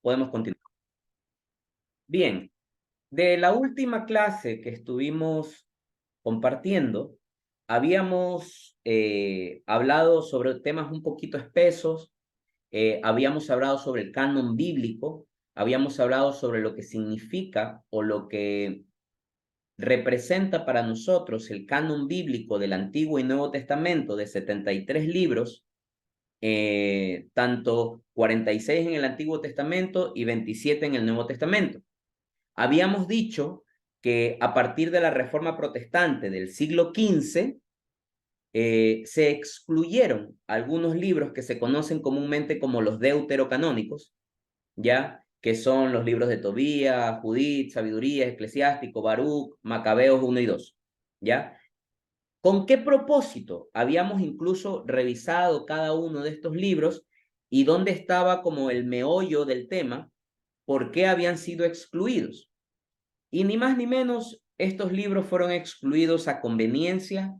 Podemos continuar. Bien, de la última clase que estuvimos compartiendo, habíamos hablado sobre temas un poquito espesos, habíamos hablado sobre el canon bíblico, habíamos hablado sobre lo que significa o lo que representa para nosotros el canon bíblico del Antiguo y Nuevo Testamento de 73 libros, tanto 46 en el Antiguo Testamento y 27 en el Nuevo Testamento. Habíamos dicho que a partir de la Reforma Protestante del siglo XV, se excluyeron algunos libros que se conocen comúnmente como los deuterocanónicos, ¿ya? Que son los libros de Tobías, Judith, Sabiduría, Eclesiástico, Baruch, Macabeos 1 y 2, ¿ya? ¿Con qué propósito? Habíamos incluso revisado cada uno de estos libros y dónde estaba como el meollo del tema, por qué habían sido excluidos. Y ni más ni menos, estos libros fueron excluidos a conveniencia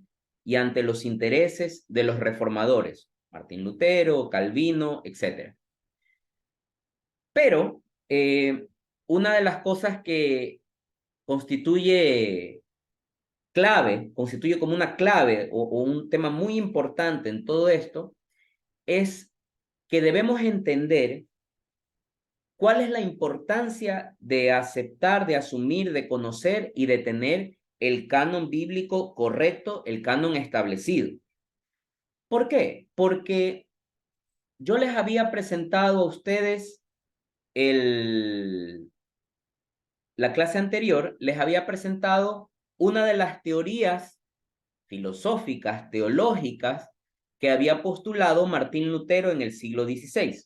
y ante los intereses de los reformadores, Martín Lutero, Calvino, etc. Pero una de las cosas que constituye constituye como una clave o un tema muy importante en todo esto, es que debemos entender cuál es la importancia de aceptar, de asumir, de conocer y de tener el canon bíblico correcto, el canon establecido. ¿Por qué? Porque yo les había presentado a ustedes la clase anterior, les había presentado una de las teorías filosóficas, teológicas, que había postulado Martín Lutero en el siglo XVI.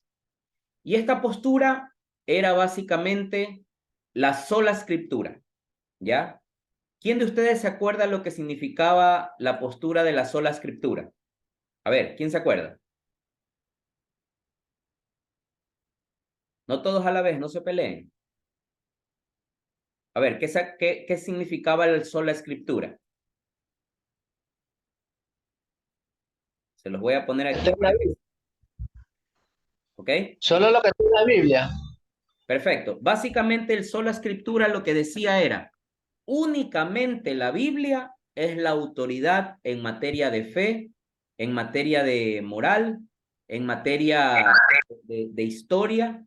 Y esta postura era básicamente la sola escritura, ¿ya? ¿Quién de ustedes se acuerda lo que significaba la postura de la sola escritura? A ver, ¿quién se acuerda? No todos a la vez, no se peleen. A ver, ¿qué significaba la sola escritura? Se los voy a poner aquí, ¿ok? Solo lo que está en la Biblia. Perfecto. Básicamente el sola escritura lo que decía era, únicamente la Biblia es la autoridad en materia de fe, en materia de moral, en materia de historia,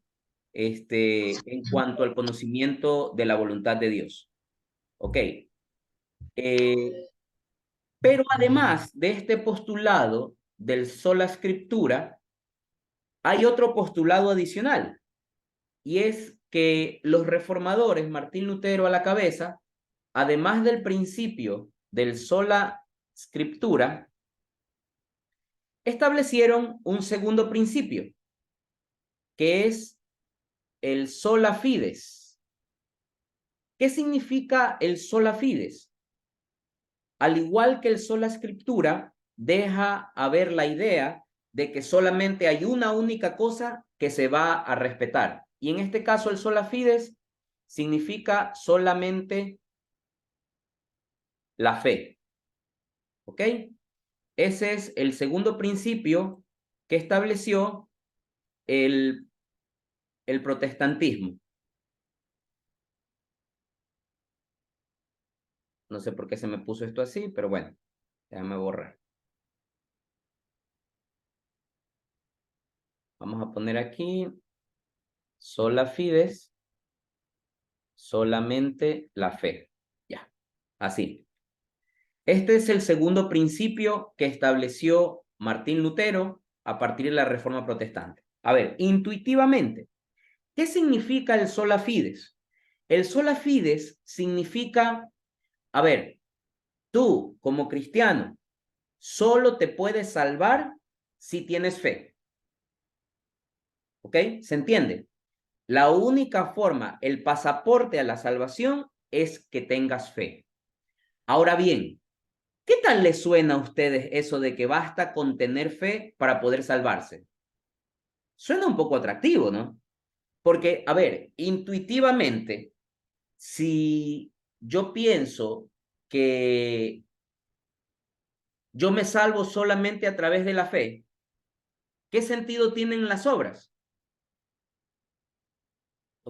en cuanto al conocimiento de la voluntad de Dios. Ok. Pero además de este postulado del sola escritura, hay otro postulado adicional, y es que los reformadores, Martín Lutero a la cabeza, además del principio del sola scriptura, establecieron un segundo principio, que es el sola fides. ¿Qué significa el sola fides? Al igual que el sola scriptura, deja a ver la idea de que solamente hay una única cosa que se va a respetar. Y en este caso, el sola fides significa solamente la fe. ¿Ok? Ese es el segundo principio que estableció el, el protestantismo. No sé por qué se me puso esto así, pero bueno, déjame borrar. Vamos a poner aquí sola fides, solamente la fe. Ya, así. Este es el segundo principio que estableció Martín Lutero a partir de la Reforma Protestante. A ver, intuitivamente, ¿qué significa el sola fides? El sola fides significa, a ver, tú como cristiano solo te puedes salvar si tienes fe. ¿Ok? ¿Se entiende? La única forma, el pasaporte a la salvación es que tengas fe. Ahora bien, ¿qué tal les suena a ustedes eso de que basta con tener fe para poder salvarse? Suena un poco atractivo, ¿no? Porque, a ver, intuitivamente, si yo pienso que yo me salvo solamente a través de la fe, ¿qué sentido tienen las obras?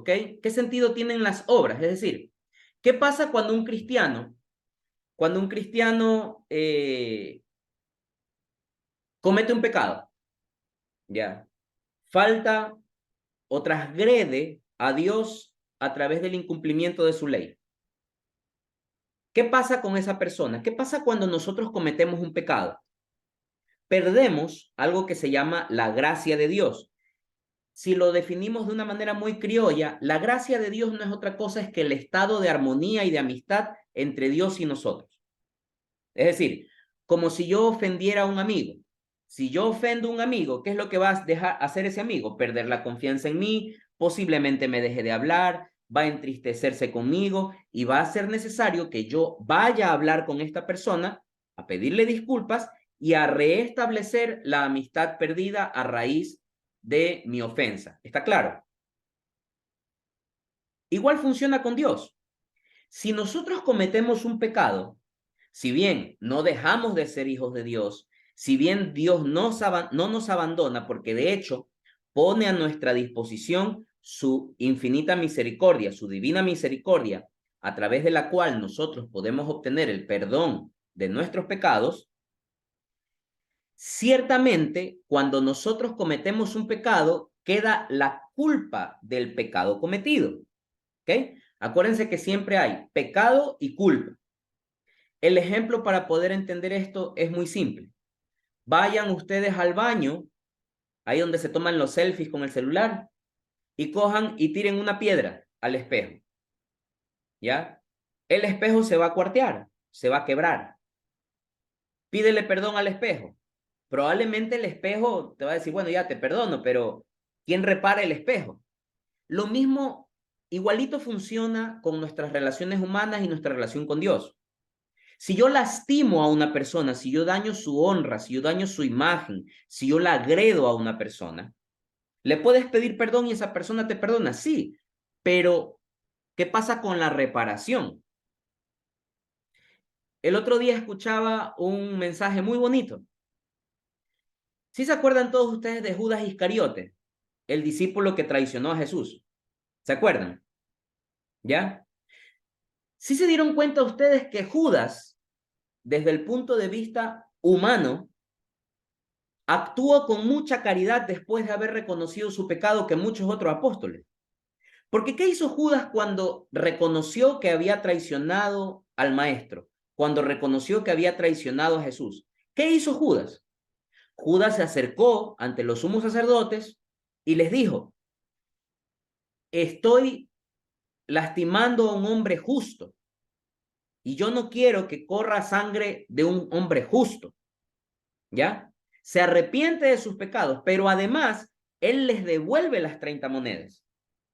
¿ok? ¿Qué sentido tienen las obras? Es decir, ¿qué pasa cuando un cristiano comete un pecado? ¿Ya? Falta o transgrede a Dios a través del incumplimiento de su ley. ¿Qué pasa con esa persona? ¿Qué pasa cuando nosotros cometemos un pecado? Perdemos algo que se llama la gracia de Dios. Si lo definimos de una manera muy criolla, la gracia de Dios no es otra cosa es que el estado de armonía y de amistad entre Dios y nosotros. Es decir, como si yo ofendiera a un amigo. Si yo ofendo a un amigo, ¿qué es lo que va a dejar hacer ese amigo? Perder la confianza en mí, posiblemente me deje de hablar, va a entristecerse conmigo y va a ser necesario que yo vaya a hablar con esta persona, a pedirle disculpas y a restablecer la amistad perdida a raíz de mi ofensa. ¿Está claro? Igual funciona con Dios. Si nosotros cometemos un pecado, si bien no dejamos de ser hijos de Dios, si bien Dios no nos abandona, porque de hecho pone a nuestra disposición su infinita misericordia, su divina misericordia, a través de la cual nosotros podemos obtener el perdón de nuestros pecados, ciertamente cuando nosotros cometemos un pecado, queda la culpa del pecado cometido. ¿Ok? Acuérdense que siempre hay pecado y culpa. El ejemplo para poder entender esto es muy simple. Vayan ustedes al baño, ahí donde se toman los selfies con el celular, y cojan y tiren una piedra al espejo. ¿Ya? El espejo se va a cuartear, se va a quebrar. Pídele perdón al espejo. Probablemente el espejo te va a decir, bueno, ya te perdono, pero ¿quién repara el espejo? Lo mismo, igualito funciona con nuestras relaciones humanas y nuestra relación con Dios. Si yo lastimo a una persona, si yo daño su honra, si yo daño su imagen, si yo la agredo a una persona, ¿le puedes pedir perdón y esa persona te perdona? Sí, pero ¿qué pasa con la reparación? El otro día escuchaba un mensaje muy bonito. ¿Sí se acuerdan todos ustedes de Judas Iscariote, el discípulo que traicionó a Jesús? ¿Se acuerdan? ¿Ya? ¿Sí se dieron cuenta ustedes que Judas, desde el punto de vista humano, actuó con mucha caridad después de haber reconocido su pecado que muchos otros apóstoles? Porque ¿qué hizo Judas cuando reconoció que había traicionado al maestro? Cuando reconoció que había traicionado a Jesús. ¿Qué hizo Judas? Judas se acercó ante los sumos sacerdotes y les dijo, estoy lastimando a un hombre justo y yo no quiero que corra sangre de un hombre justo. ¿Ya? Se arrepiente de sus pecados, pero además él les devuelve las 30 monedas.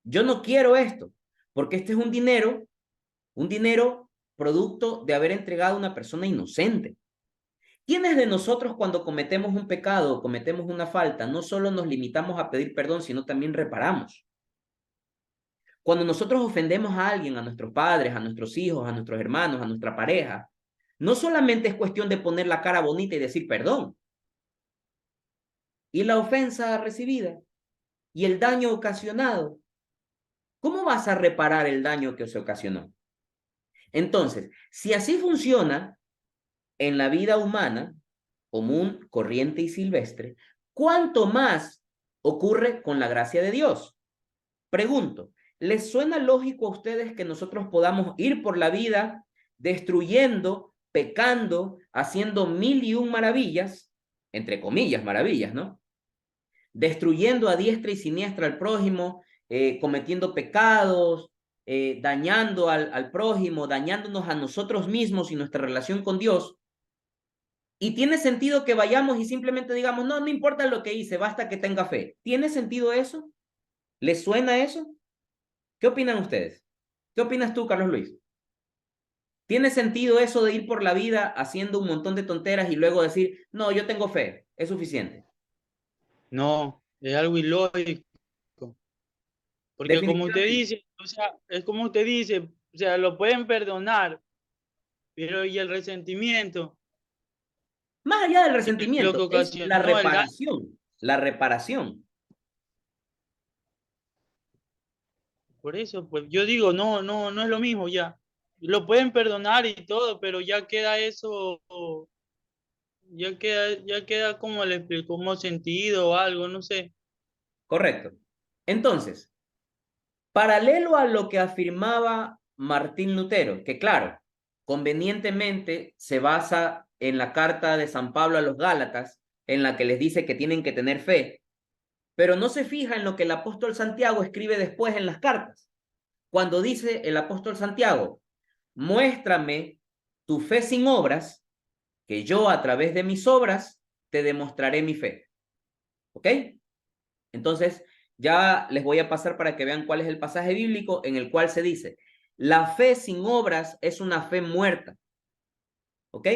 Yo no quiero esto, porque este es un dinero producto de haber entregado a una persona inocente. ¿Quiénes de nosotros cuando cometemos un pecado o cometemos una falta, no solo nos limitamos a pedir perdón, sino también reparamos? Cuando nosotros ofendemos a alguien, a nuestros padres, a nuestros hijos, a nuestros hermanos, a nuestra pareja, no solamente es cuestión de poner la cara bonita y decir perdón, y la ofensa recibida y el daño ocasionado, ¿cómo vas a reparar el daño que se ocasionó? Entonces, si así funciona en la vida humana, común, corriente y silvestre, ¿cuánto más ocurre con la gracia de Dios? Pregunto, ¿les suena lógico a ustedes que nosotros podamos ir por la vida destruyendo, pecando, haciendo mil y un maravillas, entre comillas, maravillas, ¿no? Destruyendo a diestra y siniestra al prójimo, cometiendo pecados, dañando al prójimo, dañándonos a nosotros mismos y nuestra relación con Dios. Y tiene sentido que vayamos y simplemente digamos, no, no importa lo que hice, basta que tenga fe. ¿Tiene sentido eso? ¿Les suena eso? ¿Qué opinan ustedes? ¿Qué opinas tú, Carlos Luis? ¿Tiene sentido eso de ir por la vida haciendo un montón de tonteras y luego decir, no, yo tengo fe, es suficiente? No, es algo ilógico. Porque como usted Definitivamente. dice, o sea, es como usted dice, o sea, lo pueden perdonar, pero ¿y el resentimiento? Más allá del Que es lo que resentimiento, es la ocasionó el daño. reparación, la reparación. Por eso, pues yo digo, no es lo mismo ya. Lo pueden perdonar y todo, pero ya queda eso, ya queda como le explicó, como sentido o algo, no sé. Correcto. Entonces, paralelo a lo que afirmaba Martín Lutero, que claro, convenientemente se basa en la carta de San Pablo a los Gálatas, en la que les dice que tienen que tener fe, pero no se fija en lo que el apóstol Santiago escribe después en las cartas, cuando dice el apóstol Santiago, muéstrame tu fe sin obras, que yo a través de mis obras te demostraré mi fe. ¿Ok? Entonces, ya les voy a pasar para que vean cuál es el pasaje bíblico en el cual se dice, la fe sin obras es una fe muerta. ¿Ok?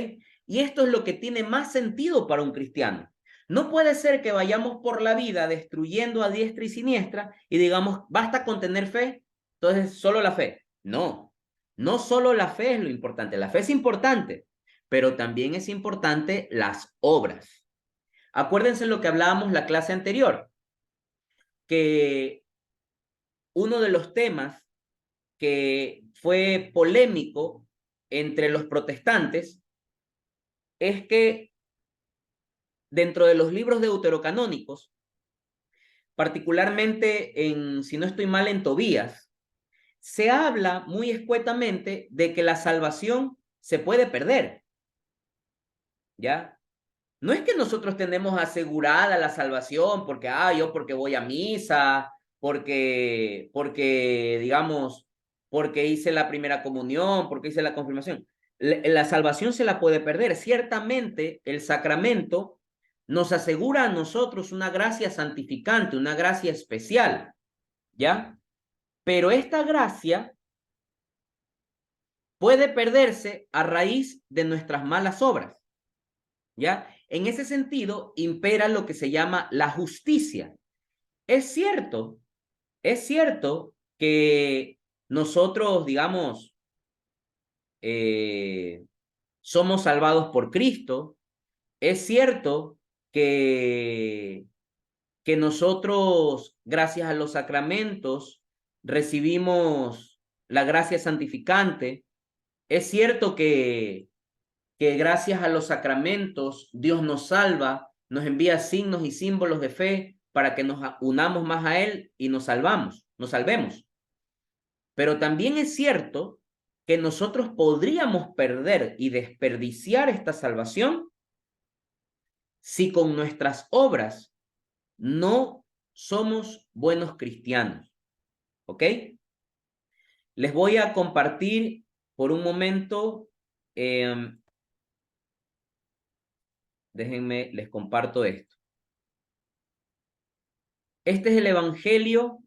Y esto es lo que tiene más sentido para un cristiano. No puede ser que vayamos por la vida destruyendo a diestra y siniestra y digamos, basta con tener fe, entonces solo la fe. No, no solo la fe es lo importante, la fe es importante, pero también es importante las obras. Acuérdense lo que hablábamos la clase anterior, que uno de los temas que fue polémico entre los protestantes es que dentro de los libros deuterocanónicos, particularmente en, si no estoy mal, en Tobías, se habla muy escuetamente de que la salvación se puede perder, ¿ya? No es que nosotros tenemos asegurada la salvación porque, yo porque voy a misa, digamos, porque hice la primera comunión, porque hice la confirmación. La salvación se la puede perder. Ciertamente, el sacramento nos asegura a nosotros una gracia santificante, una gracia especial, ¿ya? Pero esta gracia puede perderse a raíz de nuestras malas obras, ¿ya? En ese sentido, impera lo que se llama la justicia. Es cierto que nosotros, digamos, eh, somos salvados por Cristo. Es cierto que, que nosotros, gracias a los sacramentos, recibimos la gracia santificante. Es cierto que gracias a los sacramentos Dios nos salva, nos envía signos y símbolos de fe para que nos unamos más a Él y nos salvemos. Pero también es cierto que nosotros podríamos perder y desperdiciar esta salvación si con nuestras obras no somos buenos cristianos. ¿Ok? Les voy a compartir por un momento, déjenme, les comparto esto. Este es el Evangelio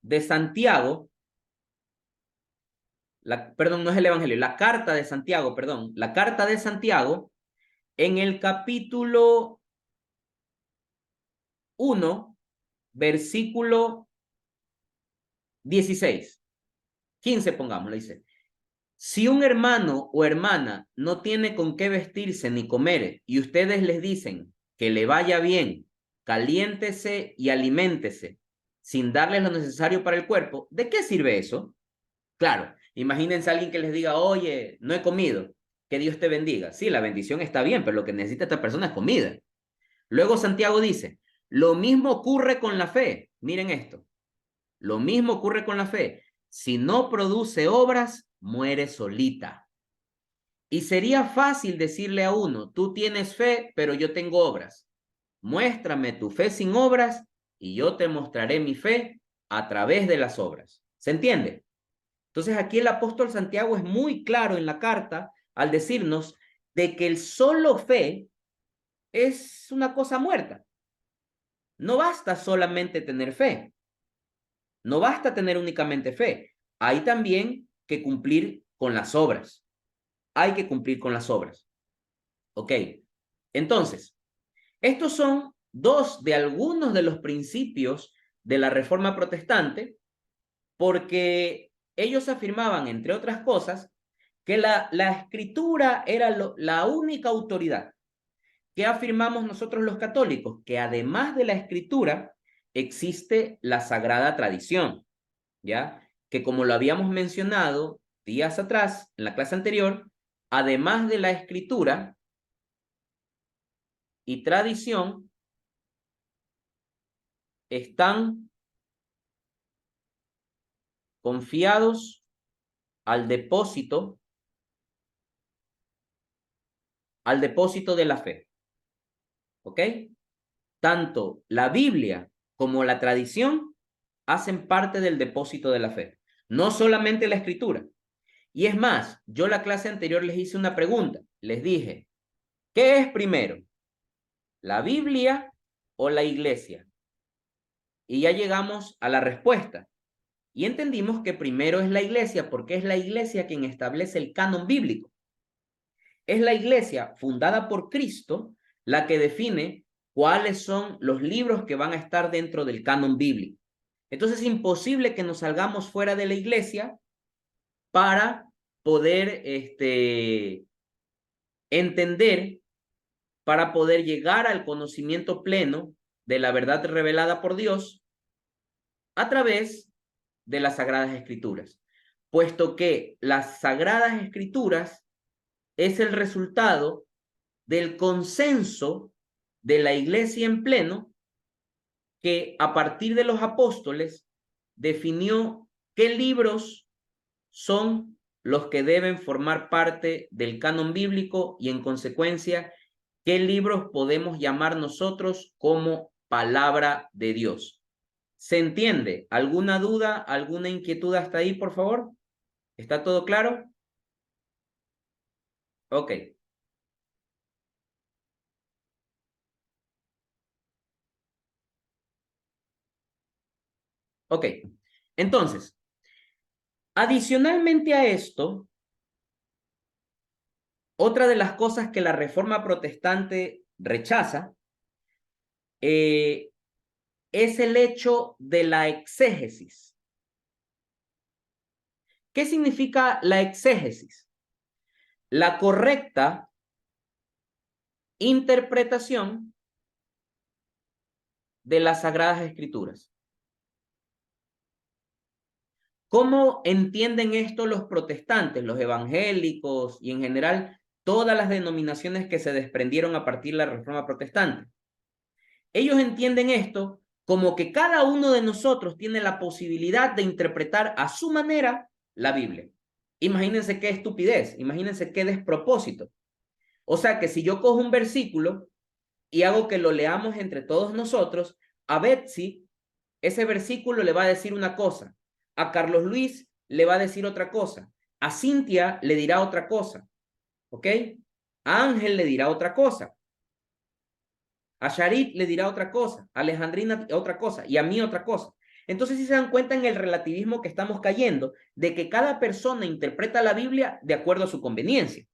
de Santiago, perdón, no es el Evangelio, la carta de Santiago, perdón, la carta de Santiago, en el capítulo 1, versículo 16, 15 pongámoslo, dice, si un hermano o hermana no tiene con qué vestirse ni comer y ustedes les dicen que le vaya bien, caliéntese y aliméntese sin darles lo necesario para el cuerpo, ¿de qué sirve eso? Claro, imagínense a alguien que les diga, oye, no he comido, que Dios te bendiga. Sí, la bendición está bien, pero lo que necesita esta persona es comida. Luego Santiago dice, lo mismo ocurre con la fe. Miren esto, lo mismo ocurre con la fe. Si no produce obras, muere solita. Y sería fácil decirle a uno, tú tienes fe, pero yo tengo obras. Muéstrame tu fe sin obras y yo te mostraré mi fe a través de las obras. ¿Se entiende? Entonces aquí el apóstol Santiago es muy claro en la carta al decirnos de que el solo fe es una cosa muerta. No basta solamente tener fe. No basta tener únicamente fe. Hay también que cumplir con las obras. Hay que cumplir con las obras. Ok. Entonces, estos son dos de algunos de los principios de la Reforma Protestante porque ellos afirmaban, entre otras cosas, que la escritura era la única autoridad, ¿qué afirmamos nosotros los católicos? Que además de la escritura, existe la sagrada tradición, ¿ya? Que como lo habíamos mencionado días atrás, en la clase anterior, además de la escritura y tradición, están confiados al depósito de la fe, ¿ok? Tanto la Biblia como la tradición hacen parte del depósito de la fe, no solamente la escritura. Y es más, yo la clase anterior les hice una pregunta, les dije, ¿qué es primero? ¿La Biblia o la iglesia? Y ya llegamos a la respuesta. Y entendimos que primero es la iglesia, porque es la iglesia quien establece el canon bíblico. Es la iglesia fundada por Cristo la que define cuáles son los libros que van a estar dentro del canon bíblico. Entonces es imposible que nos salgamos fuera de la iglesia para poder entender, para poder llegar al conocimiento pleno de la verdad revelada por Dios a través de las Sagradas Escrituras, puesto que las Sagradas Escrituras es el resultado del consenso de la iglesia en pleno, que a partir de los apóstoles definió qué libros son los que deben formar parte del canon bíblico y en consecuencia qué libros podemos llamar nosotros como palabra de Dios. ¿Se entiende? ¿Alguna duda, alguna inquietud hasta ahí, por favor? ¿Está todo claro? Ok. Ok. Entonces, adicionalmente a esto, otra de las cosas que la Reforma Protestante rechaza es el hecho de la exégesis. ¿Qué significa la exégesis? La correcta interpretación de las Sagradas Escrituras. ¿Cómo entienden esto los protestantes, los evangélicos y en general todas las denominaciones que se desprendieron a partir de la Reforma Protestante? Ellos entienden esto como que cada uno de nosotros tiene la posibilidad de interpretar a su manera la Biblia. Imagínense qué estupidez, imagínense qué despropósito. O sea que si yo cojo un versículo y hago que lo leamos entre todos nosotros, a Betsy ese versículo le va a decir una cosa, a Carlos Luis le va a decir otra cosa, a Cintia le dirá otra cosa, ¿ok? A Ángel le dirá otra cosa, a Sharit le dirá otra cosa, a Alejandrina otra cosa y a mí otra cosa. Entonces, si se dan cuenta en el relativismo que estamos cayendo, de que cada persona interpreta la Biblia de acuerdo a su conveniencia,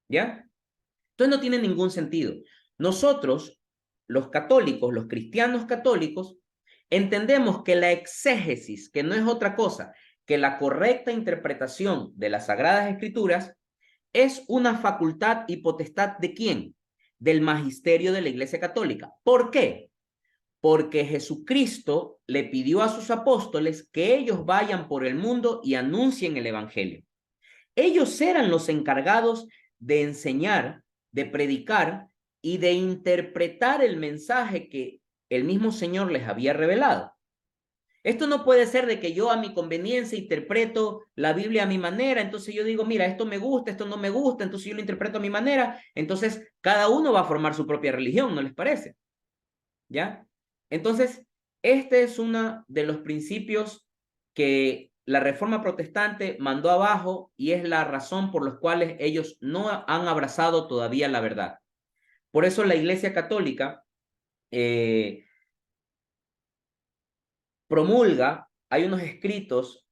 ¿ya? Entonces no tiene ningún sentido. Nosotros, los católicos, los cristianos católicos, entendemos que la exégesis, que no es otra cosa que la correcta interpretación de las Sagradas Escrituras, es una facultad y potestad ¿de quién? Del magisterio de la Iglesia Católica. ¿Por qué? Porque Jesucristo le pidió a sus apóstoles que ellos vayan por el mundo y anuncien el Evangelio. Ellos eran los encargados de enseñar, de predicar y de interpretar el mensaje que el mismo Señor les había revelado. Esto no puede ser de que yo a mi conveniencia interpreto la Biblia a mi manera, entonces yo digo, mira, esto me gusta, esto no me gusta, entonces yo lo interpreto a mi manera, entonces cada uno va a formar su propia religión, ¿no les parece? ¿Ya? Entonces, este es uno de los principios que la Reforma Protestante mandó abajo y es la razón por la cual ellos no han abrazado todavía la verdad. Por eso la Iglesia Católica promulga, hay unos escritos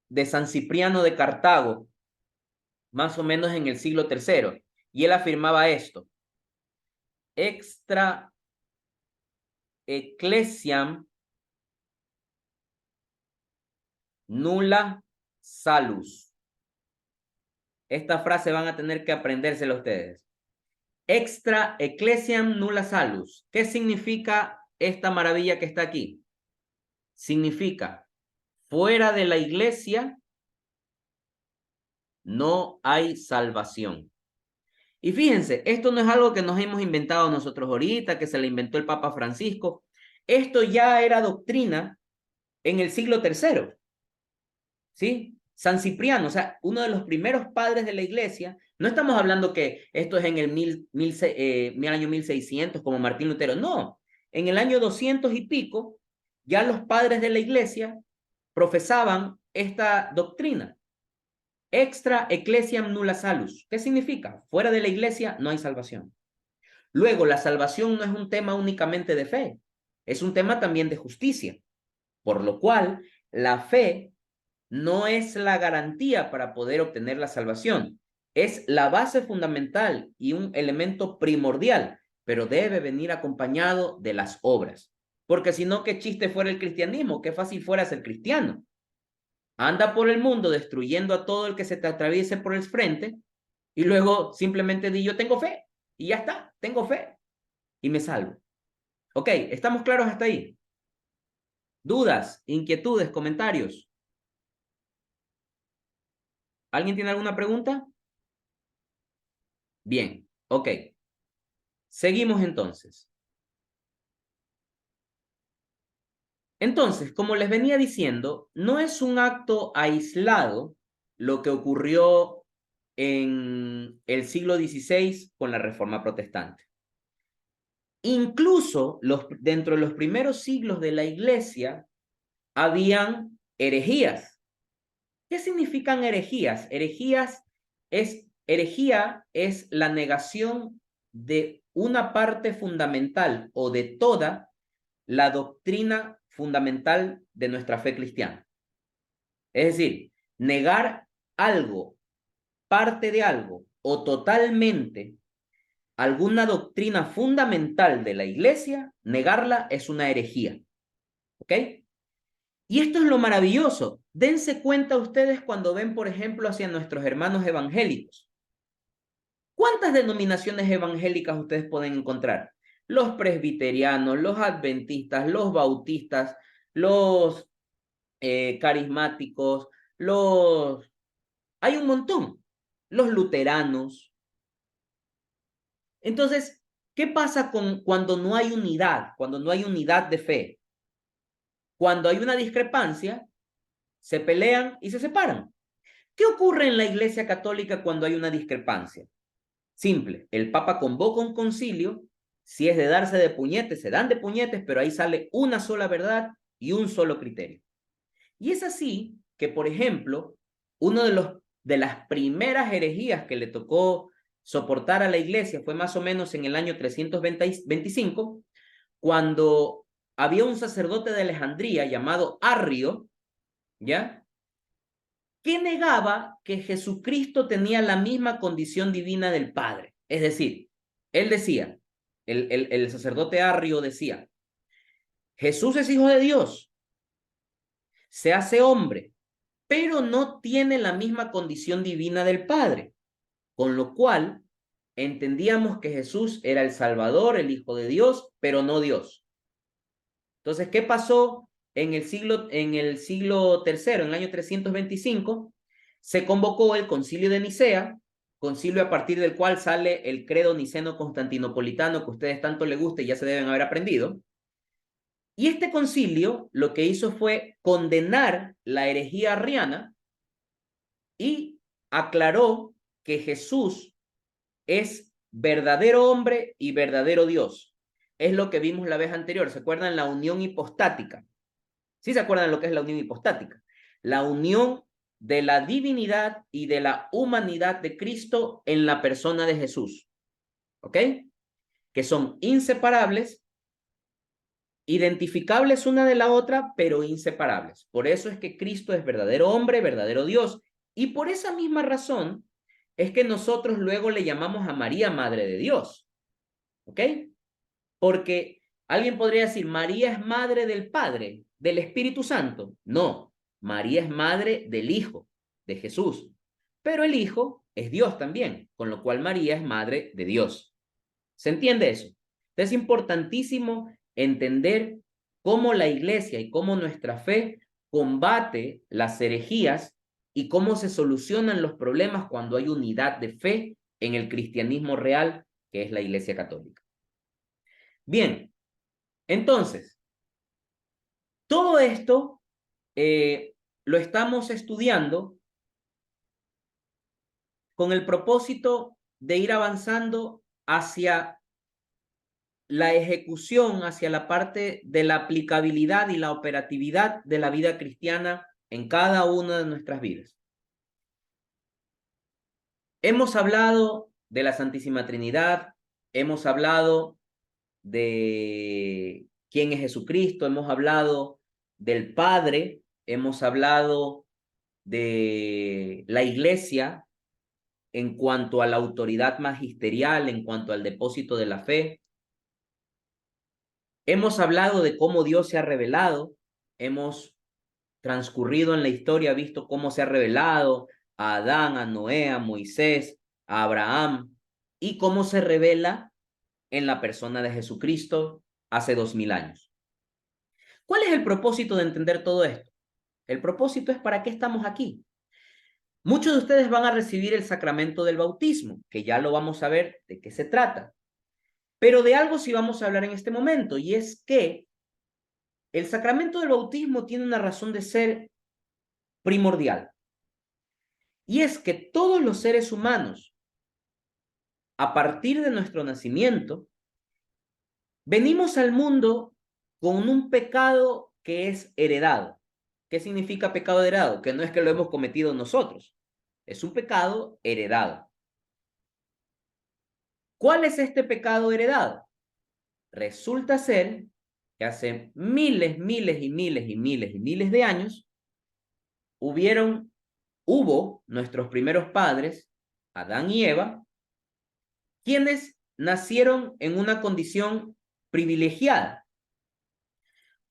de San Cipriano de Cartago, más o menos en el siglo III, y él afirmaba esto: extra ecclesiam nulla salus. Esta frase van a tener que aprendérsela ustedes. Extra ecclesiam nulla salus. ¿Qué significa esta maravilla que está aquí? Significa, fuera de la iglesia no hay salvación. Y fíjense, esto no es algo que nos hemos inventado nosotros ahorita, que se le inventó el Papa Francisco. Esto ya era doctrina en el siglo III, ¿sí? San Cipriano, o sea, uno de los primeros padres de la iglesia. No estamos hablando que esto es en el año 1600 como Martín Lutero, no. En el año 200 y pico, ya los padres de la iglesia profesaban esta doctrina. Extra ecclesiam nulla salus. ¿Qué significa? Fuera de la iglesia no hay salvación. Luego, la salvación no es un tema únicamente de fe, es un tema también de justicia, por lo cual la fe no es la garantía para poder obtener la salvación, es la base fundamental y un elemento primordial, pero debe venir acompañado de las obras, porque si no, qué chiste fuera el cristianismo, qué fácil fuera ser cristiano. Anda por el mundo destruyendo a todo el que se te atraviese por el frente y luego simplemente di yo tengo fe y ya está, tengo fe y me salvo. Ok, ¿estamos claros hasta ahí? ¿Dudas, inquietudes, comentarios? ¿Alguien tiene alguna pregunta? Bien, ok. Seguimos entonces. Entonces, como les venía diciendo, no es un acto aislado lo que ocurrió en el siglo XVI con la Reforma Protestante. Incluso dentro de los primeros siglos de la Iglesia habían herejías. ¿Qué significan herejías? Herejía es la negación de una parte fundamental o de toda la doctrina fundamental de nuestra fe cristiana. Es decir, negar algo, parte de algo o totalmente alguna doctrina fundamental de la iglesia, negarla es una herejía. ¿Ok? Y esto es lo maravilloso. Dense cuenta ustedes cuando ven, por ejemplo, hacia nuestros hermanos evangélicos. ¿Cuántas denominaciones evangélicas ustedes pueden encontrar? Los presbiterianos, los adventistas, los bautistas, los carismáticos, hay un montón. Los luteranos. Entonces, ¿qué pasa cuando no hay unidad? Cuando no hay unidad de fe. Cuando hay una discrepancia, se pelean y se separan. ¿Qué ocurre en la Iglesia Católica cuando hay una discrepancia? Simple, el Papa convoca un concilio, si es de darse de puñetes, se dan de puñetes, pero ahí sale una sola verdad y un solo criterio. Y es así que, por ejemplo, uno de las primeras herejías que le tocó soportar a la Iglesia fue más o menos en el año 325, cuando había un sacerdote de Alejandría llamado Arrio, ¿ya? Que negaba que Jesucristo tenía la misma condición divina del Padre. Es decir, él decía, el sacerdote Arrio decía, Jesús es hijo de Dios, se hace hombre, pero no tiene la misma condición divina del Padre, con lo cual entendíamos que Jesús era el Salvador, el Hijo de Dios, pero no Dios. Entonces, ¿qué pasó en el siglo III, en el año 325? Se convocó el Concilio de Nicea, concilio a partir del cual sale el credo niceno-constantinopolitano que a ustedes tanto les gusta y ya se deben haber aprendido. Y este concilio lo que hizo fue condenar la herejía arriana y aclaró que Jesús es verdadero hombre y verdadero Dios. Es lo que vimos la vez anterior. ¿Se acuerdan la unión hipostática? ¿Sí se acuerdan lo que es la unión hipostática? La unión de la divinidad y de la humanidad de Cristo en la persona de Jesús. ¿Ok? Que son inseparables, identificables una de la otra, pero inseparables. Por eso es que Cristo es verdadero hombre, verdadero Dios. Y por esa misma razón es que nosotros luego le llamamos a María Madre de Dios. ¿Ok? Porque alguien podría decir, María es madre del Padre, del Espíritu Santo. No, María es madre del Hijo, de Jesús. Pero el Hijo es Dios también, con lo cual María es madre de Dios. ¿Se entiende eso? Es importantísimo entender cómo la iglesia y cómo nuestra fe combate las herejías y cómo se solucionan los problemas cuando hay unidad de fe en el cristianismo real, que es la Iglesia Católica. Bien, entonces, todo esto lo estamos estudiando con el propósito de ir avanzando hacia la ejecución, hacia la parte de la aplicabilidad y la operatividad de la vida cristiana en cada una de nuestras vidas. Hemos hablado de la Santísima Trinidad, hemos hablado de quién es Jesucristo, hemos hablado del Padre, hemos hablado de la Iglesia en cuanto a la autoridad magisterial, en cuanto al depósito de la fe. Hemos hablado de cómo Dios se ha revelado, hemos transcurrido en la historia, visto cómo se ha revelado a Adán, a Noé, a Moisés, a Abraham, y cómo se revela en la persona de Jesucristo hace 2000 años. ¿Cuál es el propósito de entender todo esto? El propósito es para qué estamos aquí. Muchos de ustedes van a recibir el sacramento del bautismo, que ya lo vamos a ver de qué se trata. Pero de algo sí vamos a hablar en este momento, y es que el sacramento del bautismo tiene una razón de ser primordial. Y es que todos los seres humanos, a partir de nuestro nacimiento, venimos al mundo con un pecado que es heredado. ¿Qué significa pecado heredado? Que no es que lo hemos cometido nosotros, es un pecado heredado. ¿Cuál es este pecado heredado? Resulta ser que hace miles, miles y miles y miles y miles de años hubo nuestros primeros padres, Adán y Eva, quienes nacieron en una condición privilegiada.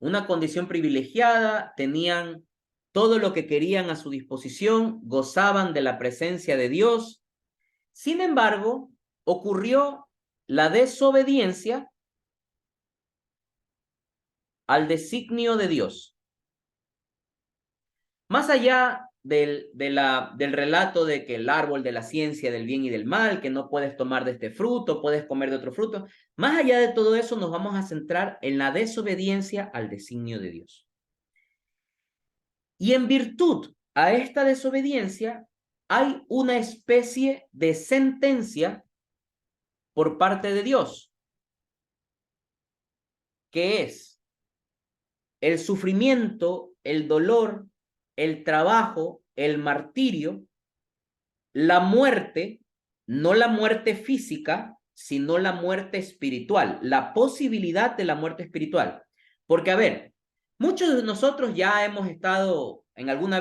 Una condición privilegiada, tenían todo lo que querían a su disposición, gozaban de la presencia de Dios. Sin embargo, ocurrió la desobediencia al designio de Dios. Más allá del relato de que el árbol de la ciencia del bien y del mal, que no puedes tomar de este fruto, puedes comer de otro fruto, más allá de todo eso nos vamos a centrar en la desobediencia al designio de Dios. Y en virtud a esta desobediencia hay una especie de sentencia por parte de Dios, que es el sufrimiento, el dolor, el trabajo, el martirio, la muerte, no la muerte física, sino la muerte espiritual, la posibilidad de la muerte espiritual. Porque, a ver, muchos de nosotros ya hemos estado, en alguna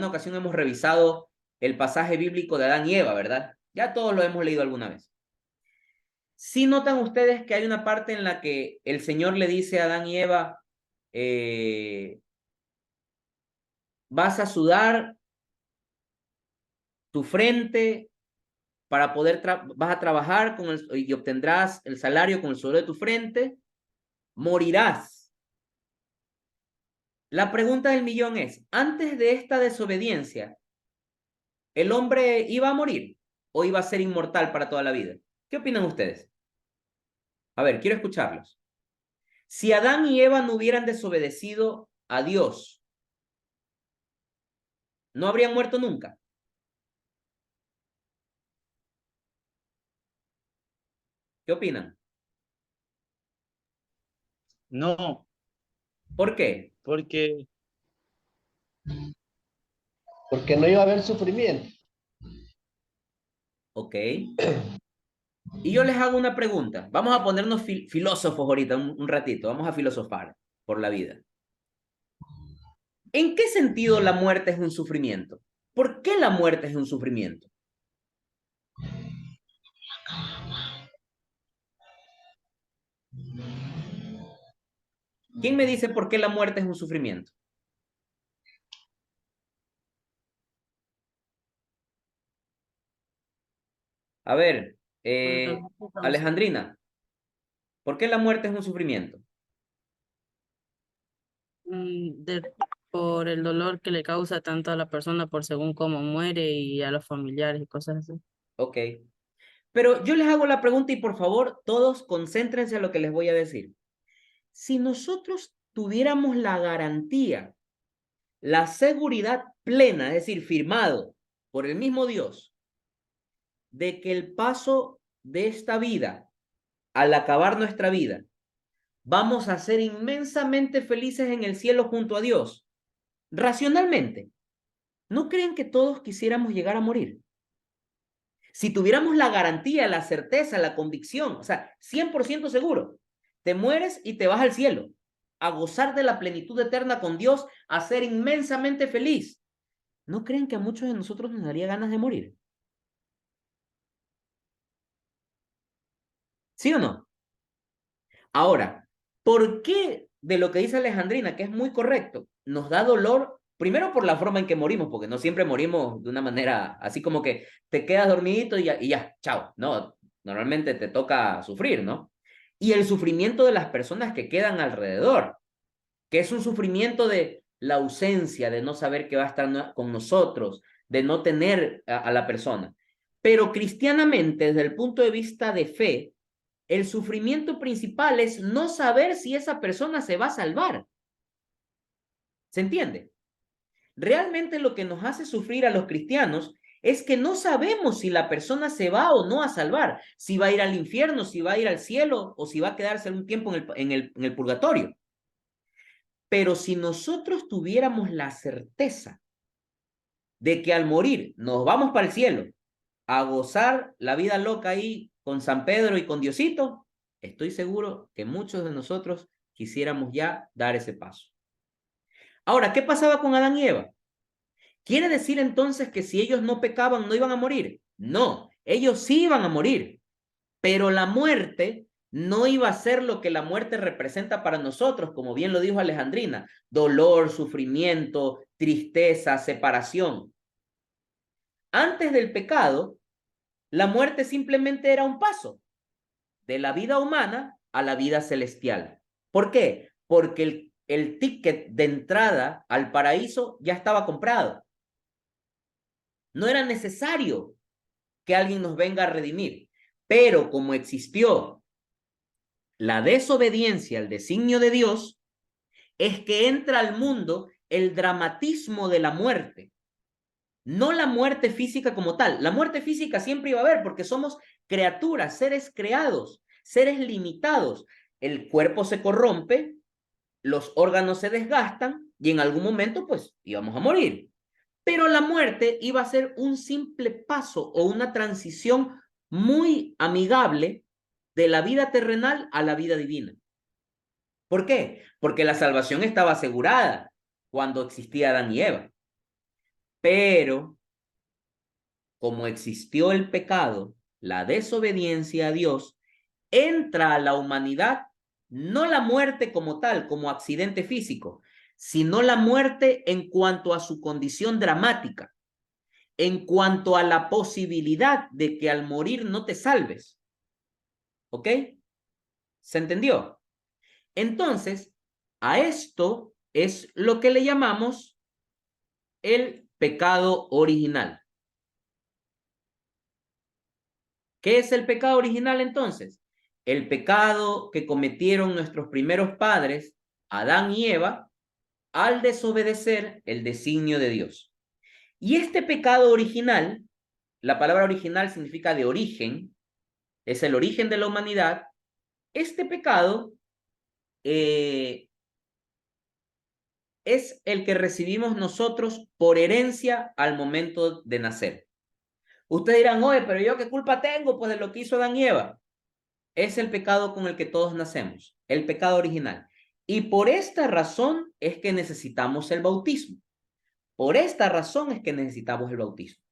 ocasión hemos revisado el pasaje bíblico de Adán y Eva, ¿verdad? Ya todos lo hemos leído alguna vez. ¿Sí notan ustedes que hay una parte en la que el Señor le dice a Adán y Eva, vas a sudar tu frente para poder, vas a trabajar y obtendrás el salario con el sudor de tu frente, morirás? La pregunta del millón es, antes de esta desobediencia, ¿el hombre iba a morir o iba a ser inmortal para toda la vida? ¿Qué opinan ustedes? A ver, quiero escucharlos. Si Adán y Eva no hubieran desobedecido a Dios, ¿no habrían muerto nunca? ¿Qué opinan? No, ¿Por qué? porque Porque no iba a haber sufrimiento. Ok. Y yo les hago una pregunta. Vamos a ponernos filósofos ahorita un ratito. Vamos a filosofar por la vida. ¿En qué sentido la muerte es un sufrimiento? ¿Por qué la muerte es un sufrimiento? ¿Quién me dice por qué la muerte es un sufrimiento? A ver, por la muerte causa- Alejandrina, ¿Por qué la muerte es un sufrimiento? Por el dolor que le causa tanto a la persona por según cómo muere y a los familiares y cosas así. Ok. Pero yo les hago la pregunta y por favor, todos concéntrense en lo que les voy a decir. Si nosotros tuviéramos la garantía, la seguridad plena, es decir, firmado por el mismo Dios, de que el paso de esta vida, al acabar nuestra vida, vamos a ser inmensamente felices en el cielo junto a Dios, racionalmente, ¿no creen que todos quisiéramos llegar a morir? Si tuviéramos la garantía, la certeza, la convicción, o sea, 100% seguro, te mueres y te vas al cielo, a gozar de la plenitud eterna con Dios, a ser inmensamente feliz. ¿No creen que a muchos de nosotros nos daría ganas de morir? ¿Sí o no? Ahora, ¿por qué de lo que dice Alejandrina, que es muy correcto, nos da dolor? Primero por la forma en que morimos, porque no siempre morimos de una manera así como que te quedas dormidito y ya, chao. No, normalmente te toca sufrir, ¿no? Y el sufrimiento de las personas que quedan alrededor, que es un sufrimiento de la ausencia, de no saber que va a estar con nosotros, de no tener a la persona. Pero cristianamente, desde el punto de vista de fe, el sufrimiento principal es no saber si esa persona se va a salvar. ¿Se entiende? Realmente lo que nos hace sufrir a los cristianos es que no sabemos si la persona se va o no a salvar, si va a ir al infierno, si va a ir al cielo o si va a quedarse un tiempo en el purgatorio. Pero si nosotros tuviéramos la certeza de que al morir nos vamos para el cielo a gozar la vida loca ahí con San Pedro y con Diosito, estoy seguro que muchos de nosotros quisiéramos ya dar ese paso. Ahora, ¿qué pasaba con Adán y Eva? ¿Quiere decir entonces que si ellos no pecaban no iban a morir? No, ellos sí iban a morir, pero la muerte no iba a ser lo que la muerte representa para nosotros, como bien lo dijo Alejandrina, dolor, sufrimiento, tristeza, separación. Antes del pecado, la muerte simplemente era un paso de la vida humana a la vida celestial. ¿Por qué? Porque el ticket de entrada al paraíso ya estaba comprado. No era necesario que alguien nos venga a redimir. Pero como existió la desobediencia al designio de Dios, es que entra al mundo el dramatismo de la muerte. No la muerte física como tal. La muerte física siempre iba a haber porque somos criaturas, seres creados, seres limitados. El cuerpo se corrompe, los órganos se desgastan y en algún momento pues íbamos a morir. Pero la muerte iba a ser un simple paso o una transición muy amigable de la vida terrenal a la vida divina. ¿Por qué? Porque la salvación estaba asegurada cuando existía Adán y Eva. Pero como existió el pecado, la desobediencia a Dios, entra a la humanidad no la muerte como tal, como accidente físico, sino la muerte en cuanto a su condición dramática, en cuanto a la posibilidad de que al morir no te salves. ¿Ok? ¿Se entendió? Entonces, a esto es lo que le llamamos el pecado original. ¿Qué es el pecado original entonces? El pecado que cometieron nuestros primeros padres, Adán y Eva, al desobedecer el designio de Dios. Y este pecado original, la palabra original significa de origen, es el origen de la humanidad. Este pecado es el que recibimos nosotros por herencia al momento de nacer. Ustedes dirán, oye, pero yo qué culpa tengo pues de lo que hizo Adán y Eva. Es el pecado con el que todos nacemos, el pecado original. Y por esta razón es que necesitamos el bautismo. Por esta razón es que necesitamos el bautismo.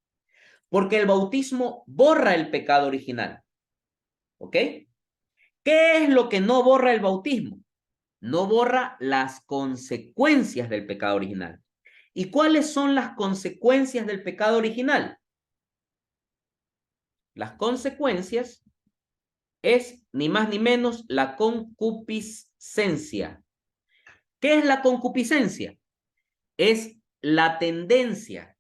Porque el bautismo borra el pecado original. ¿Ok? ¿Qué es lo que no borra el bautismo? No borra las consecuencias del pecado original. ¿Y cuáles son las consecuencias del pecado original? Las consecuencias es ni más ni menos la concupiscencia. ¿Qué es la concupiscencia? Es la tendencia,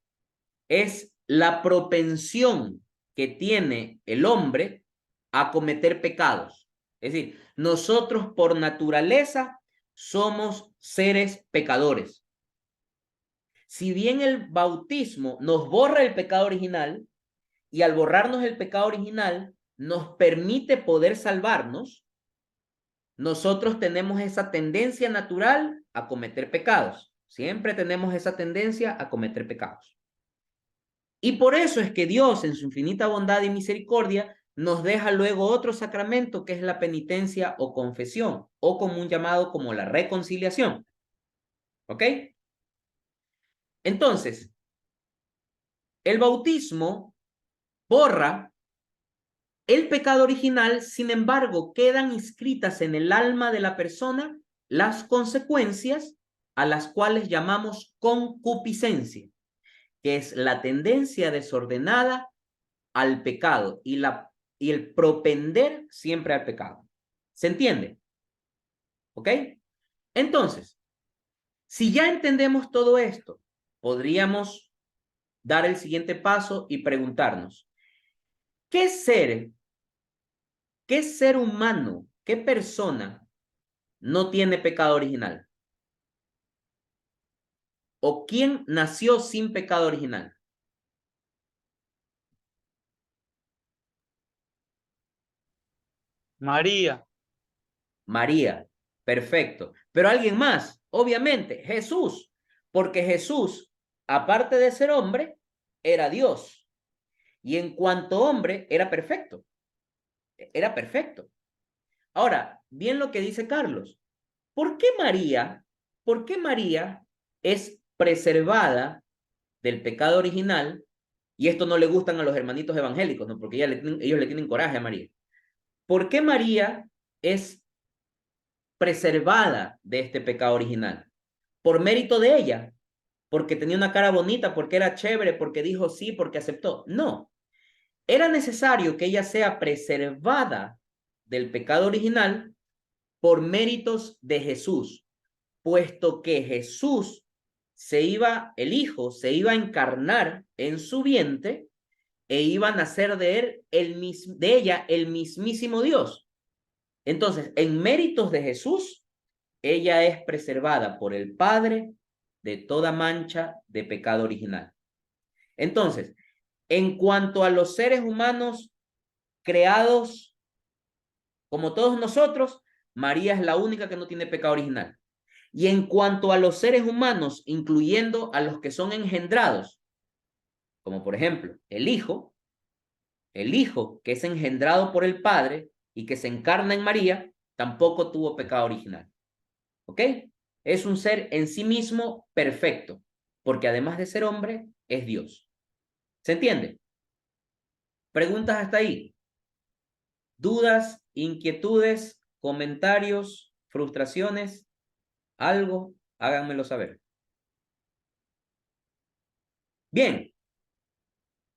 es la propensión que tiene el hombre a cometer pecados. Es decir, nosotros por naturaleza somos seres pecadores. Si bien el bautismo nos borra el pecado original, y al borrarnos el pecado original, nos permite poder salvarnos, nosotros tenemos esa tendencia natural a cometer pecados. Siempre tenemos esa tendencia a cometer pecados. Y por eso es que Dios, en su infinita bondad y misericordia, nos deja luego otro sacramento que es la penitencia o confesión, o común llamado como la reconciliación. ¿Ok? Entonces, el bautismo borra el pecado original, sin embargo, quedan inscritas en el alma de la persona las consecuencias a las cuales llamamos concupiscencia, que es la tendencia desordenada al pecado y el propender siempre al pecado. ¿Se entiende? ¿Ok? Entonces, si ya entendemos todo esto, podríamos dar el siguiente paso y preguntarnos, ¿qué ser humano, qué persona no tiene pecado original? ¿O quién nació sin pecado original? María. María. Perfecto. Pero alguien más, obviamente, Jesús, porque Jesús, aparte de ser hombre, era Dios. Y en cuanto hombre, era perfecto. Era perfecto. Ahora, bien lo que dice Carlos. ¿Por qué María es preservada del pecado original? Y esto no le gustan a los hermanitos evangélicos, ¿no? Porque ellos le tienen coraje a María. ¿Por qué María es preservada de este pecado original? Por mérito de ella, porque tenía una cara bonita, porque era chévere, porque dijo sí, porque aceptó. No, era necesario que ella sea preservada del pecado original por méritos de Jesús, puesto que Jesús el Hijo se iba a encarnar en su vientre e iba a nacer de ella el mismísimo Dios. Entonces, en méritos de Jesús, ella es preservada por el Padre de toda mancha de pecado original. Entonces, en cuanto a los seres humanos creados como todos nosotros, María es la única que no tiene pecado original. Y en cuanto a los seres humanos, incluyendo a los que son engendrados, como por ejemplo el Hijo que es engendrado por el Padre y que se encarna en María, tampoco tuvo pecado original. ¿Ok? Es un ser en sí mismo perfecto, porque además de ser hombre, es Dios. ¿Se entiende? ¿Preguntas hasta ahí? ¿Dudas, inquietudes, comentarios, frustraciones? ¿Algo? Háganmelo saber. Bien,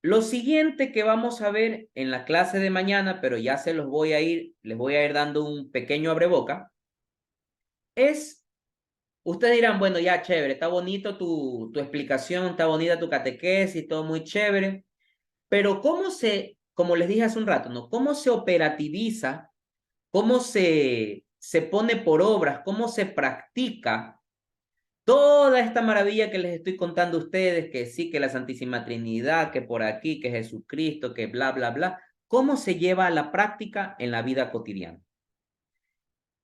lo siguiente que vamos a ver en la clase de mañana, pero ya les voy a ir dando un pequeño abreboca, es, ustedes dirán, bueno, ya chévere, está bonito tu explicación, está bonita tu catequesis, todo muy chévere, pero como les dije hace un rato, ¿no? ¿Cómo se operativiza, cómo se pone por obras, cómo se practica toda esta maravilla que les estoy contando a ustedes, que sí, que la Santísima Trinidad, que por aquí, que Jesucristo, que bla, bla, bla? ¿Cómo se lleva a la práctica en la vida cotidiana?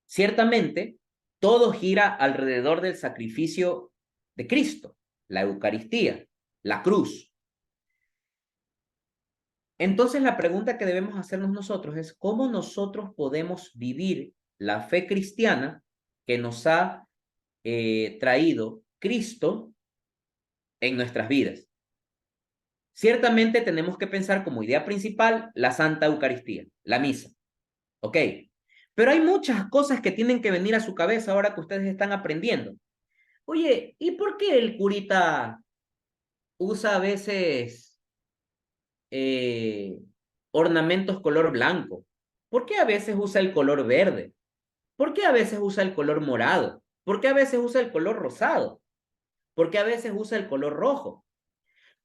Ciertamente, todo gira alrededor del sacrificio de Cristo, la Eucaristía, la cruz. Entonces, la pregunta que debemos hacernos nosotros es, ¿cómo nosotros podemos vivir la fe cristiana que nos ha traído Cristo en nuestras vidas? Ciertamente tenemos que pensar como idea principal la Santa Eucaristía, la misa. ¿Ok? Pero hay muchas cosas que tienen que venir a su cabeza ahora que ustedes están aprendiendo. Oye, ¿y por qué el curita usa a veces eh, ornamentos color blanco? ¿Por qué a veces usa el color verde? ¿Por qué a veces usa el color morado? ¿Por qué a veces usa el color rosado? ¿Por qué a veces usa el color rojo?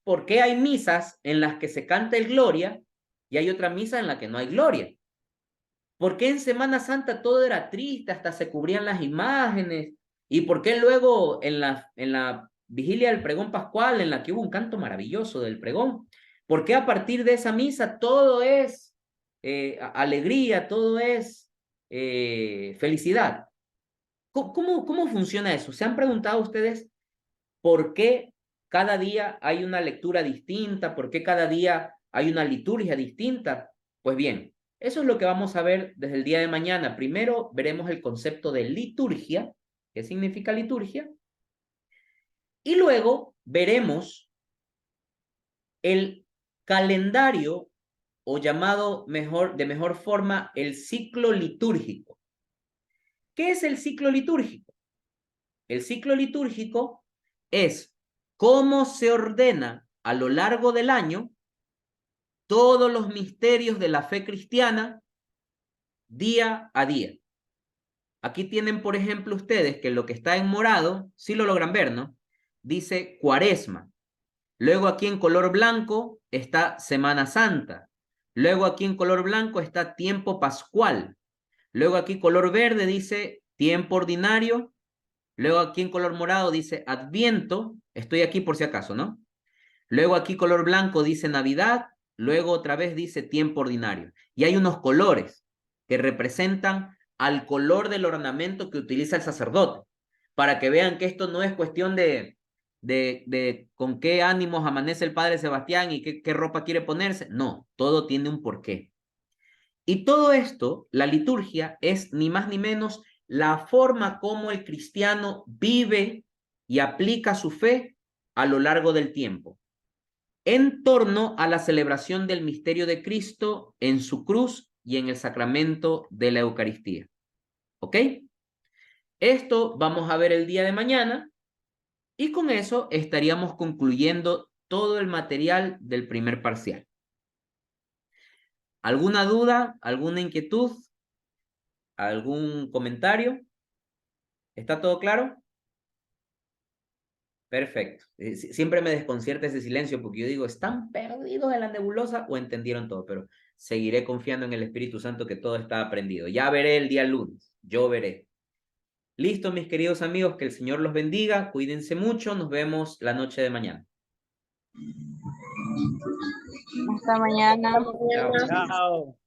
¿Por qué hay misas en las que se canta el Gloria y hay otra misa en la que no hay Gloria? ¿Por qué en Semana Santa todo era triste, hasta se cubrían las imágenes? ¿Y por qué luego en la vigilia del pregón pascual, en la que hubo un canto maravilloso del pregón, por qué a partir de esa misa todo es alegría, todo es felicidad? ¿Cómo funciona eso? ¿Se han preguntado ustedes por qué cada día hay una lectura distinta? ¿Por qué cada día hay una liturgia distinta? Pues bien, eso es lo que vamos a ver desde el día de mañana. Primero veremos el concepto de liturgia, qué significa liturgia, y luego veremos el calendario o llamado de mejor forma el ciclo litúrgico. ¿Qué es el ciclo litúrgico? El ciclo litúrgico es cómo se ordena a lo largo del año todos los misterios de la fe cristiana día a día. Aquí tienen, por ejemplo, ustedes que lo que está en morado, sí lo logran ver, ¿no? Dice Cuaresma. Luego aquí en color blanco está Semana Santa. Luego aquí en color blanco está tiempo pascual. Luego aquí color verde dice tiempo ordinario. Luego aquí en color morado dice Adviento. Estoy aquí por si acaso, ¿no? Luego aquí color blanco dice Navidad. Luego otra vez dice tiempo ordinario. Y hay unos colores que representan al color del ornamento que utiliza el sacerdote, para que vean que esto no es cuestión de con qué ánimos amanece el Padre Sebastián y qué ropa quiere ponerse. No, todo tiene un porqué. Y todo esto, la liturgia, es ni más ni menos la forma como el cristiano vive y aplica su fe a lo largo del tiempo, en torno a la celebración del misterio de Cristo en su cruz y en el sacramento de la Eucaristía. ¿Ok? Esto vamos a ver el día de mañana y con eso estaríamos concluyendo todo el material del primer parcial. ¿Alguna duda? ¿Alguna inquietud? ¿Algún comentario? ¿Está todo claro? Perfecto. Siempre me desconcierta ese silencio porque yo digo, ¿están perdidos en la nebulosa o entendieron todo? Pero seguiré confiando en el Espíritu Santo que todo está aprendido. Ya veré el día lunes. Yo veré. Listo, mis queridos amigos, que el Señor los bendiga. Cuídense mucho. Nos vemos la noche de mañana. Hasta mañana. Chao. Chao.